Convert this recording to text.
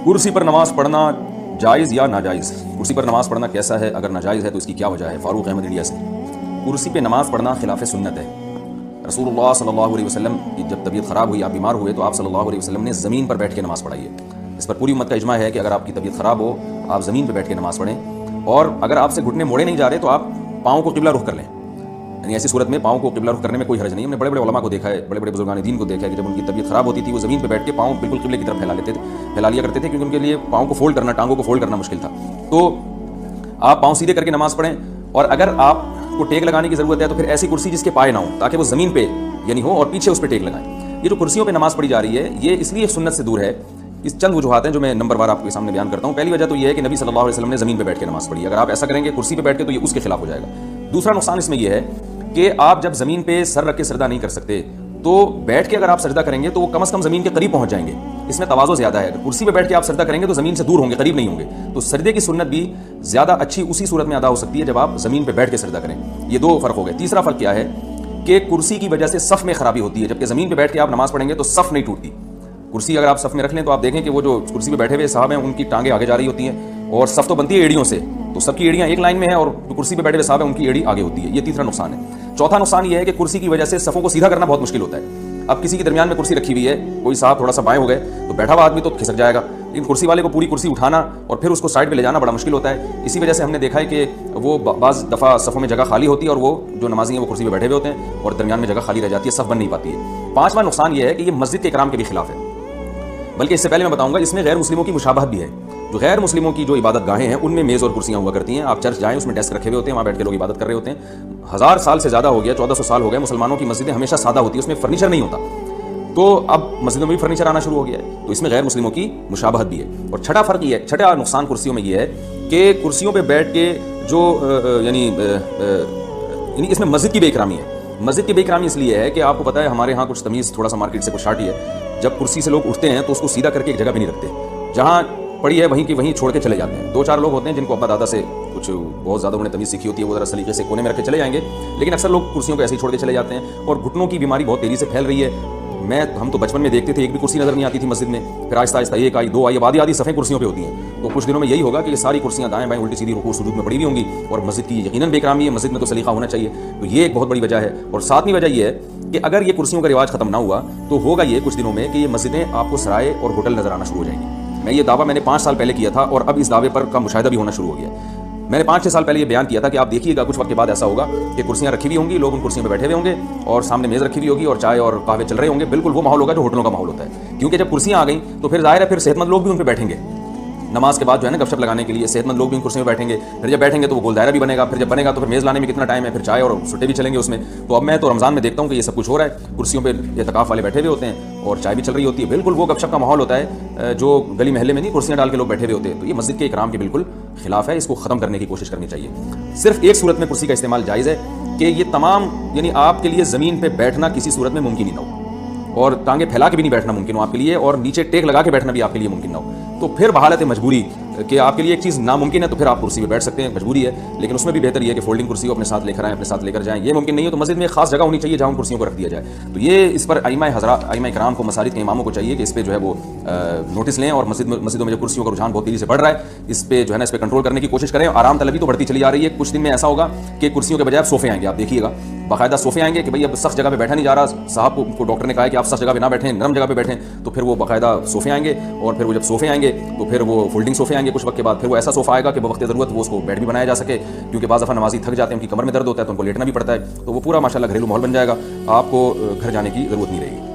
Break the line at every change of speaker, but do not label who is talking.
کرسی پر نماز پڑھنا جائز یا ناجائز؟ کرسی پر نماز پڑھنا کیسا ہے؟ اگر ناجائز ہے تو اس کی کیا وجہ ہے؟ فاروق احمد انڈیا سے۔ کرسی پہ نماز پڑھنا خلاف سنت ہے۔ رسول اللہ صلی اللہ علیہ وسلم کی جب طبیعت خراب ہوئی، آپ بیمار ہوئے، تو آپ صلی اللہ علیہ وسلم نے زمین پر بیٹھ کے نماز پڑھائی ہے۔ اس پر پوری امت کا اجماع ہے کہ اگر آپ کی طبیعت خراب ہو، آپ زمین پہ بیٹھ کے نماز پڑھیں، اور اگر آپ سے گھٹنے موڑے نہیں جا رہے تو آپ پاؤں کو قبلہ رخ کر لیں۔ یعنی ایسی صورت میں پاؤں کو قبلہ رخ کرنے میں کوئی حرج نہیں۔ ہم نے بڑے بڑے علماء کو دیکھا ہے، بڑے بڑے بزرگان دین کو دیکھا ہے کہ جب ان کی طبیعت خراب ہوتی تھی وہ زمین پہ بیٹھ کے پاؤں بالکل قبلے کی طرف پھیلا لیا کرتے تھے، کیونکہ ان کے لیے پاؤں کو فولڈ کرنا، ٹانگوں کو فولڈ کرنا مشکل تھا۔ تو آپ پاؤں سیدھے کر کے نماز پڑھیں، اور اگر آپ کو ٹیک لگانے کی ضرورت ہے تو پھر ایسی کرسی جس کے پائے نہ ہوں، تاکہ وہ زمین پہ یعنی ہو اور پیچھے اس پہ ٹیک لگائیں۔ یہ جو کرسیوں پہ نماز پڑھی جا رہی ہے یہ اس لیے سنت سے دور ہے۔ اس چند وجوہات ہیں جو میں نمبر وار آپ کے سامنے بیان کرتا ہوں۔ پہلی وجہ تو یہ ہے کہ نبی صلی اللہ علیہ وسلم نے زمین پہ بیٹھ کے نماز پڑھی۔ اگر آپ ایسا کریں گے کرسی پہ بیٹھ کے تو یہ اس کے خلاف ہو جائے گا۔ دوسرا نقصان اس میں یہ ہے کہ آپ جب زمین پہ سر رکھ کے سجدہ نہیں کر سکتے تو بیٹھ کے اگر آپ سجدہ کریں گے تو وہ کم از کم زمین کے قریب پہنچ جائیں گے۔ اس میں تواضع زیادہ ہے۔ اگر کرسی پہ بیٹھ کے آپ سجدہ کریں گے تو زمین سے دور ہوں گے، قریب نہیں ہوں گے۔ تو سجدے کی سنت بھی زیادہ اچھی اسی صورت میں ادا ہو سکتی ہے جب آپ زمین پہ بیٹھ کے سجدہ کریں۔ یہ دو فرق ہو گئے۔ تیسرا فرق کیا ہے کہ کرسی کی وجہ سے صف میں خرابی ہوتی ہے، جبکہ زمین پہ بیٹھ کے آپ نماز پڑھیں گے تو صف نہیں ٹوٹتی۔ کرسی اگر آپ صف میں رکھ لیں تو آپ دیکھیں کہ وہ جو کرسی پہ بیٹھے ہوئے صاحب ہیں ان کی ٹانگیں آگے جا رہی ہوتی ہیں، اور صف تو بنتی ہے ایڑیوں سے، تو سب کی ایڑیاں ایک لائن میں ہیں، اور جو کرسی پہ بیٹھے ہوئے صاحب ہیں ان کی ایڑی آگے ہوتی ہے۔ یہ تیسرا نقصان ہے۔ چوتھا نقصان یہ ہے کہ کرسی کی وجہ سے صفوں کو سیدھا کرنا بہت مشکل ہوتا ہے۔ اب کسی کے درمیان میں کرسی رکھی ہوئی ہے، کوئی صاحب تھوڑا سا بائیں ہو گئے تو بیٹھا ہوا آدمی تو کھسک جائے گا، لیکن کرسی والے کو پوری کرسی اٹھانا اور پھر اس کو سائڈ پہ لے جانا بڑا مشکل ہوتا ہے۔ اسی وجہ سے ہم نے دیکھا ہے کہ وہ بعض دفعہ صفوں میں جگہ خالی ہوتی ہے اور وہ جو نمازی ہیں وہ کرسی پہ بیٹھے ہوئے ہوتے ہیں اور درمیان میں جگہ خالی رہ جاتی ہے، صف بن نہیں پاتی ہے۔ پانچواں نقصان یہ ہے کہ یہ مسجد کے اکرام کے بھی خلاف ہے، بلکہ اس سے پہلے میں بتاؤں گا اس میں غیر مسلموں کی مشابہت بھی ہے۔ جو غیر مسلموں کی جو عبادت گاہیں ہیں ان میں میز اور کرسیاں ہوا کرتی ہیں۔ آپ چرچ جائیں، اس میں ڈیسک رکھے ہوئے ہوتے ہیں، وہاں بیٹھ کے لوگ عبادت کر رہے ہوتے ہیں۔ 1000 سال سے زیادہ ہو گیا، 1400 سال ہو گئے، مسلمانوں کی مسجدیں ہمیشہ سادہ ہوتی ہیں، اس میں فرنیچر نہیں ہوتا۔ تو اب مسجدوں میں بھی فرنیچر آنا شروع ہو گیا ہے، تو اس میں غیر مسلموں کی مشابہت بھی ہے۔ اور چھٹا فرق یہ ہے، چھٹا نقصان کرسیوں میں یہ ہے کہ کرسیوں پہ بیٹھ کے جو یعنی اس میں مسجد کی بے اکرامی ہے۔ مسجد کی بے اکرامی اس لیے ہے کہ آپ کو پتہ ہے ہمارے ہاں کچھ تمیز تھوڑا سا مارکیٹ سے کچھ شارٹی ہے، جب کرسی سے لوگ اٹھتے ہیں تو اس کو سیدھا کر کے ایک جگہ پہ نہیں رکھتے، جہاں پڑی ہے وہیں کی وہیں چھوڑ کے چلے جاتے ہیں۔ 2-4 لوگ ہوتے ہیں جن کو ابا دادا سے کچھ بہت زیادہ انہوں نے تمیز سیکھی ہوتی ہے، وہ ذرا سلیقے سے کونے میں رکھ کے چلے جائیں گے، لیکن اکثر لوگ کرسیوں کو ایسے ہی چھوڑ کے چلے جاتے ہیں، اور گھٹنوں کی بیماری بہت تیزی سے پھیل رہی ہے۔ ہم تو بچپن میں دیکھتے تھے ایک بھی کرسی نظر نہیں آتی تھی مسجد میں، پھر آہستہ آہستہ 1 آئی 2 آئی، اب آدھی صفیں کرسیوں پہ ہوتی ہیں۔ تو کچھ دنوں میں یہی ہوگا کہ یہ ساری کرسیاں دائیں بائیں الٹی سیدھی رکوع سجود میں پڑی ہوئی ہوں گی، اور مسجد کی یقیناً بے اکرامی ہے۔ مسجد میں تو سلیقہ ہونا چاہیے، تو یہ ایک بہت بڑی وجہ ہے۔ اور ساتویں وجہ یہ ہے کہ اگر یہ کرسیوں کا رواج ختم نہ ہوا تو ہوگا یہ کچھ دنوں میں کہ یہ مسجدیں آپ کو سرائے اور ہوٹل نظر آنا شروع ہو جائیں گی۔ میں یہ دعویٰ میں نے 5 سال پہلے کیا تھا، اور اب اس دعوے پر کا مشاہدہ بھی ہونا شروع ہو گیا ہے۔ میں نے 5-6 سال پہلے یہ بیان کیا تھا کہ آپ دیکھیے گا کچھ وقت کے بعد ایسا ہوگا کہ کرسیاں رکھی ہوئی ہوں گی، لوگ ان کرسیوں پہ بیٹھے ہوئے ہوں گے، اور سامنے میز رکھی ہوئی ہوگی اور چائے اور قہوے چل رہے ہوں گے۔ بالکل وہ ماحول ہوگا جو ہوٹلوں کا ماحول ہوتا ہے، کیونکہ جب کرسیاں آ گئیں تو پھر ظاہر ہے پھر صحت مند لوگ بھی ان پہ بیٹھیں گے۔ نماز کے بعد جو ہے نا گپ شپ لگانے کے لیے صحت مند لوگ بھی ان کرسیوں پہ بیٹھیں گے، پھر جب بیٹھیں گے تو وہ گول دائرہ بھی بنے گا، پھر جب بنے گا تو پھر میز لانے میں کتنا ٹائم ہے، پھر چائے اور سٹے بھی چلیں گے اس میں۔ تو اب میں تو رمضان میں دیکھتا ہوں کہ یہ سب کچھ ہو رہا ہے، کرسیوں پہ اعتکاف والے بیٹھے ہوئے ہوتے ہیں اور چائے بھی چل رہی ہوتی ہے۔ بالکل وہ گپ شپ کا ماحول ہوتا ہے جو گلی محلے میں نہیں کرسیاں ڈال کے لوگ بیٹھے ہوئے ہوتے ہیں۔ تو یہ مسجد کے اکرام کے بالکل خلاف ہے، اس کو ختم کرنے کی کوشش کرنی چاہیے۔ صرف ایک صورت میں کرسی کا استعمال جائز ہے کہ یہ تمام یعنی آپ کے لیے زمین پہ بیٹھنا کسی صورت میں ممکن ہی نہ ہو، اور ٹانگیں پھیلا کے بھی نہیں بیٹھنا ممکن ہو آپ کے لیے، اور نیچے ٹیک لگا کے بیٹھنا بھی آپ کے لیے ممکن نہ ہو۔ تو پھر بحالت مجبوری کہ آپ کے لیے ایک چیز ناممکن ہے تو پھر آپ کرسی پہ بیٹھ سکتے ہیں، مجبوری ہے، لیکن اس میں بھی بہتر یہ ہے کہ فولڈنگ کرسی کو اپنے ساتھ لے کر آئیں، اپنے ساتھ لے کر جائیں۔ یہ ممکن نہیں ہے تو مسجد میں ایک خاص جگہ ہونی چاہیے جہاں ان کرسیوں کو رکھ دیا جائے۔ تو یہ اس پر ائمہ کرام کو، مساجد کے اماموں کو چاہیے کہ اس پہ جو ہے وہ نوٹس لیں، اور مسجدوں میں جو کرسیوں کا رجحان بہت تیزی سے بڑھ رہا ہے اس پہ جو ہے نا اس پہ کنٹرول کرنے کی کوشش کریں۔ آرام طلبی تو بڑھتی چلی جا رہی ہے، کچھ دن میں ایسا ہوگا کہ کرسیوں کے بجائے صوفے آئیں گے، آپ دیکھیے گا باقاعدہ صوفے آئیں گے کہ بھائی اب سخت جگہ پہ بیٹھا نہیں جا رہا، صاحب کو ڈاکٹر نے کہا ہے کہ آپ سخت جگہ پہ نہ بیٹھیں، نرم جگہ پہ بیٹھیں، تو پھر وہ باقاعدہ صوفے آئیں گے، اور پھر وہ جب صوفے آئیں گے تو پھر وہ فولڈنگ صوفے آئیں گے کچھ وقت کے بعد، پھر وہ ایسا صوفہ آئے گا کہ بوقت ضرورت وہ اس کو بیڈ بھی بنایا جا سکے، کیونکہ بعض دفعہ نمازی تھک جاتے ہیں، ان کی کمر میں درد ہوتا ہے تو ان کو لیٹنا بھی پڑتا ہے، تو وہ پورا ماشاءاللہ گھریلو ماحول بن جائے گا، آپ کو گھر جانے کی ضرورت نہیں رہے گی۔